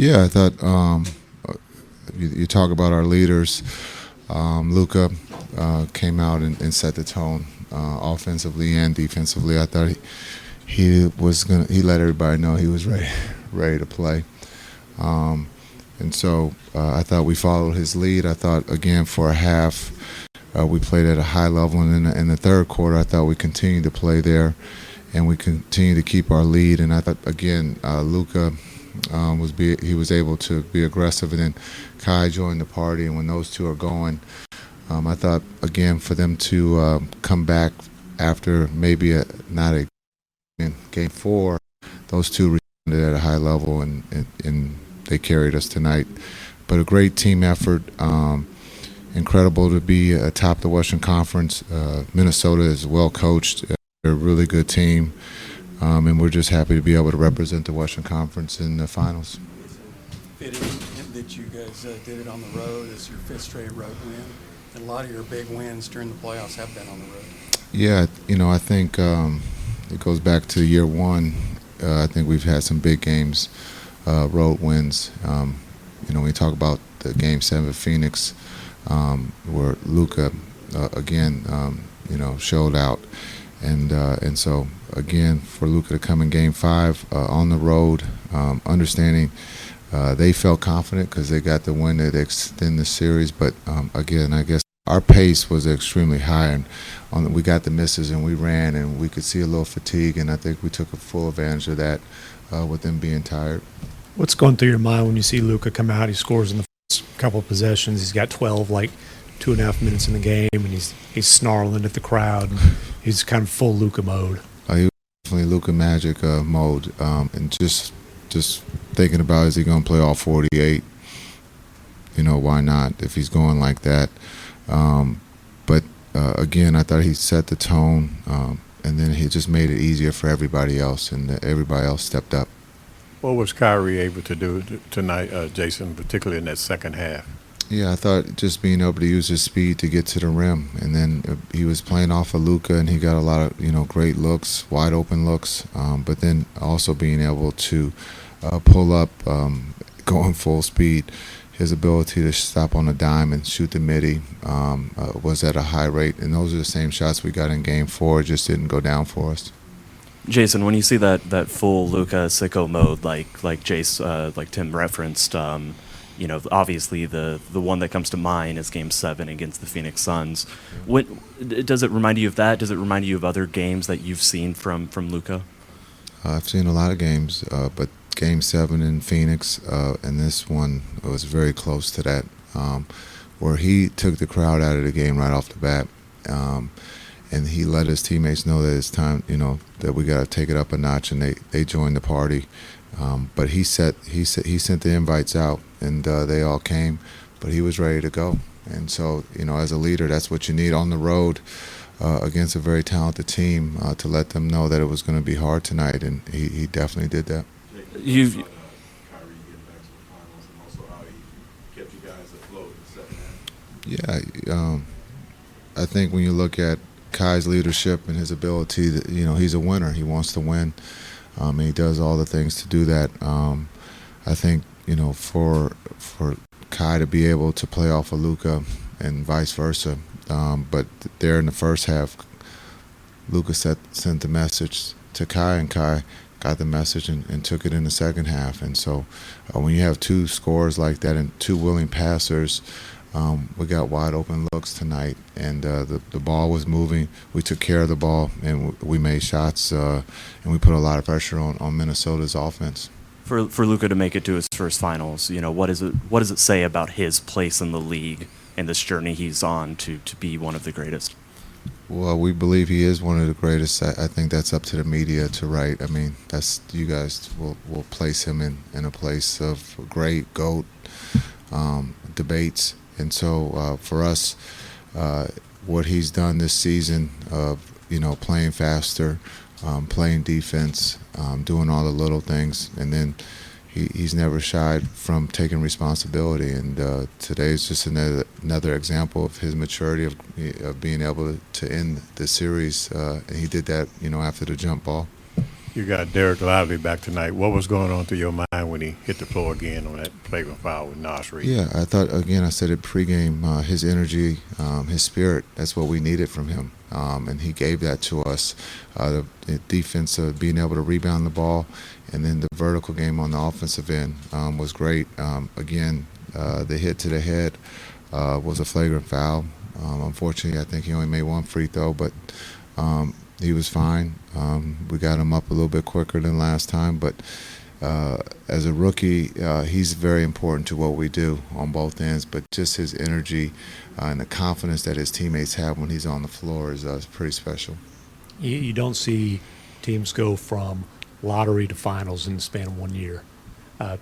Yeah, I thought you talk about our leaders. Luka came out and set the tone offensively and defensively. I thought he let everybody know he was ready to play. Um, and so I thought we followed his lead. I thought again for a half we played at a high level, and in the third quarter I thought we continued to play there, and we continued to keep our lead. And I thought again Luka. He was able to be aggressive, and then Kai joined the party. And when those two are going, I thought again for them to come back after maybe not a in game four, those two responded at a high level, and they carried us tonight. But a great team effort. Incredible to be atop the Western Conference. Minnesota is well coached. They're a really good team. And we're just happy to be able to represent the Western Conference in the finals. Fitting that you guys did it on the road. It's your fifth straight road win. And a lot of your big wins during the playoffs have been on the road. Yeah, I think it goes back to year one. I think we've had some big games, road wins. When you talk about the Game 7 Phoenix, where Luka, again, showed out. And so, again, for Luka to come in Game 5 on the road, understanding they felt confident because they got the win to extend the series. But, again, I guess our pace was extremely high. And we got the misses and we ran, and we could see a little fatigue. And I think we took a full advantage of that with them being tired. What's going through your mind when you see Luka come out? He scores in the first couple of possessions. He's got 12, 2.5 minutes in the game, and he's snarling at the crowd. He's kind of full Luka mode. He was definitely Luka Magic mode, and just thinking about, is he going to play all 48? Why not if he's going like that? But again, I thought he set the tone, and then he just made it easier for everybody else, and everybody else stepped up. What was Kyrie able to do tonight, Jason, particularly in that second half? Yeah, I thought just being able to use his speed to get to the rim, and then he was playing off of Luka, and he got a lot of great looks, wide open looks. But then also being able to pull up, going full speed, his ability to stop on a dime and shoot the midi was at a high rate, and those are the same shots we got in Game 4. It just didn't go down for us. Jason, when you see that full Luka sicko mode, like Tim referenced. Obviously the one that comes to mind is Game 7 against the Phoenix Suns. Does it remind you of that? Does it remind you of other games that you've seen from Luka? I've seen a lot of games, but Game 7 in Phoenix, and this one was very close to that, where he took the crowd out of the game right off the bat, and he let his teammates know that it's time, that we got to take it up a notch, and they joined the party. But he sent the invites out, and they all came, but he was ready to go. And so, as a leader, that's what you need on the road against a very talented team, to let them know that it was going to be hard tonight, and he definitely did that. Yeah, I think when you look at Kai's leadership and his ability, that he's a winner. He wants to win. And he does all the things to do that. I think for Kai to be able to play off of Luka and vice versa. But there in the first half, Luka sent the message to Kai, and Kai got the message and took it in the second half. And so when you have two scorers like that and two willing passers, we got wide open looks tonight, and the ball was moving. We took care of the ball, and we made shots, and we put a lot of pressure on Minnesota's offense. For Luka to make it to his first finals, what does it say about his place in the league and this journey he's on to be one of the greatest? Well, we believe he is one of the greatest. I think that's up to the media to write. I mean, you guys will place him in a place of great GOAT debates. And so for us, what he's done this season of, playing faster, playing defense, doing all the little things, and then he's never shied from taking responsibility. And today is just another example of his maturity of being able to end the series. And he did that, after the jump ball. You got Derek Lively back tonight. What was going on through your mind when he hit the floor again on that flagrant foul with Nas Reed? Yeah, I thought, again, I said it pregame, his energy, his spirit, that's what we needed from him. And he gave that to us. The defense, being able to rebound the ball, and then the vertical game on the offensive end was great. Again, the hit to the head was a flagrant foul. Unfortunately, I think he only made one free throw, but he was fine. We got him up a little bit quicker than last time, but as a rookie, he's very important to what we do on both ends, but just his energy and the confidence that his teammates have when he's on the floor is pretty special. You don't see teams go from lottery to finals in the span of 1 year.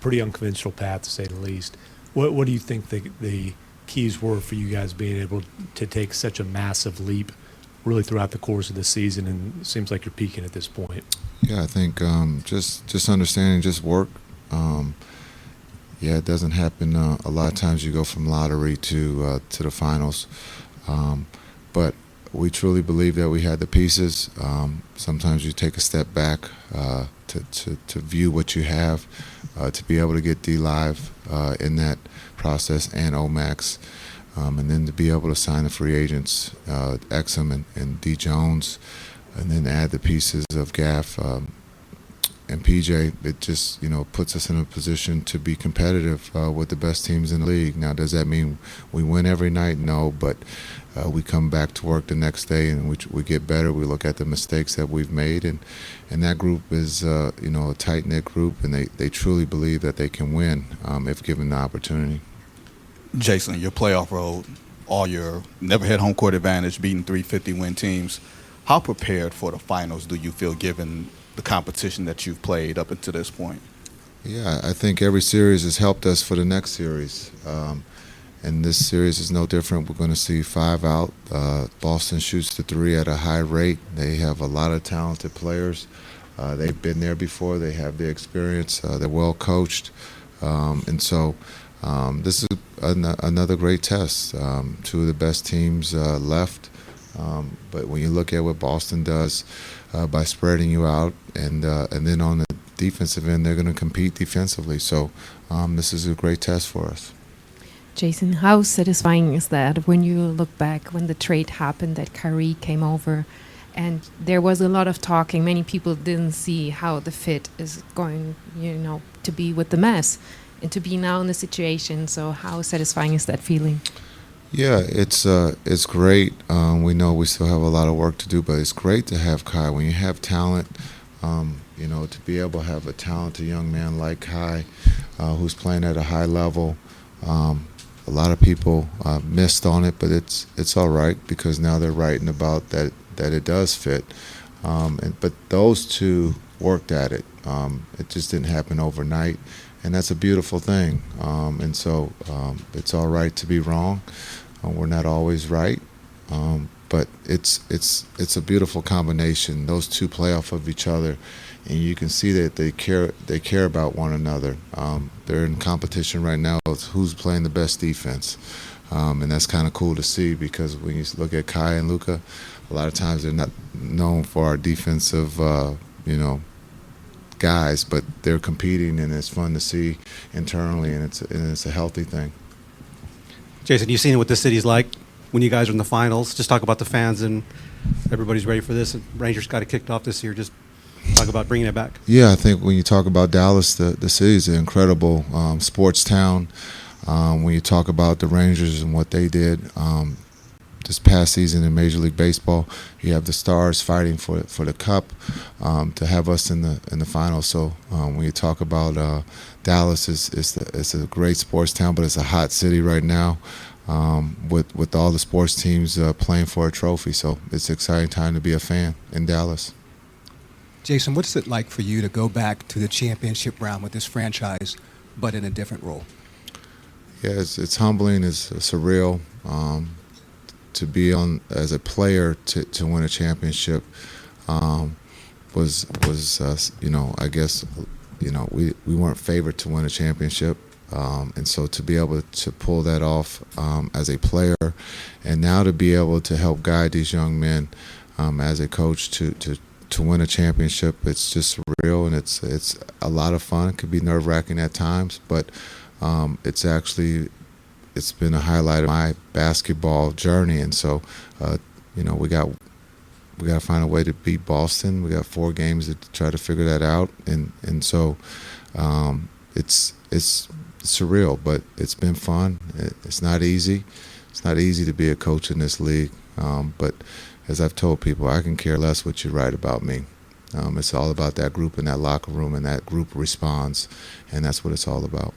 Pretty unconventional path, to say the least. What do you think the keys were for you guys being able to take such a massive leap really throughout the course of the season, and it seems like you're peaking at this point? Yeah, I think just understanding, just work. It doesn't happen a lot of times. You go from lottery to the finals, but we truly believe that we had the pieces. Sometimes you take a step back to view what you have, to be able to get D-Live in that process and OMAX, and then to be able to sign the free agents, Exum and D. Jones, and then add the pieces of Gaff and PJ. It just puts us in a position to be competitive with the best teams in the league. Now, does that mean we win every night? No, but we come back to work the next day and we get better. We look at the mistakes that we've made, and that group is a tight-knit group, and they truly believe that they can win if given the opportunity. Jason, your playoff road, all your never had home court advantage, beating 350-win teams. How prepared for the finals do you feel given the competition that you've played up until this point? Yeah, I think every series has helped us for the next series. And this series is no different. We're going to see 5 out. Boston shoots the 3 at a high rate. They have a lot of talented players. They've been there before. They have the experience. They're well coached. And so this is another great test. 2 of the best teams left. But when you look at what Boston does by spreading you out, and then on the defensive end, they're going to compete defensively. So this is a great test for us. Jason, how satisfying is that when you look back when the trade happened, that Kyrie came over, and there was a lot of talking. Many people didn't see how the fit is going, to be with the Mavs, and to be now in the situation. So how satisfying is that feeling? Yeah, it's great. We know we still have a lot of work to do, but it's great to have Kai. When you have talent, to be able to have a talented young man like Kai, who's playing at a high level. A lot of people missed on it, but it's all right because now they're writing about that it does fit. But those two worked at it. It just didn't happen overnight, and that's a beautiful thing. And so it's all right to be wrong. We're not always right, but it's a beautiful combination. Those two play off of each other, and you can see that they care about one another. They're in competition right now. It's who's playing the best defense, and that's kind of cool to see because when you look at Kai and Luka, a lot of times they're not known for our defensive, guys, but they're competing, and it's fun to see internally, and it's a healthy thing. Jason, you've seen what this city's like when you guys are in the finals. Just talk about the fans and everybody's ready for this. And Rangers got it kicked off this year. Just talk about bringing it back. Yeah, I think when you talk about Dallas, the city is an incredible sports town. When you talk about the Rangers and what they did this past season in Major League Baseball, you have the Stars fighting for the Cup to have us in the finals. So when you talk about Dallas, it's a great sports town, but it's a hot city right now with all the sports teams playing for a trophy. So it's an exciting time to be a fan in Dallas. Jason, what's it like for you to go back to the championship round with this franchise, but in a different role? Yeah, it's humbling. It's surreal. To be on as a player to win a championship was I guess we weren't favored to win a championship, and so to be able to pull that off as a player, and now to be able to help guide these young men as a coach to to win a championship, it's just surreal, and it's a lot of fun. It could be nerve-wracking at times, but it's been a highlight of my basketball journey. And so, we got to find a way to beat Boston. We got 4 games to try to figure that out, and so it's surreal, but it's been fun. It's not easy. It's not easy to be a coach in this league, but as I've told people, I can care less what you write about me. It's all about that group in that locker room, and that group responds, and that's what it's all about.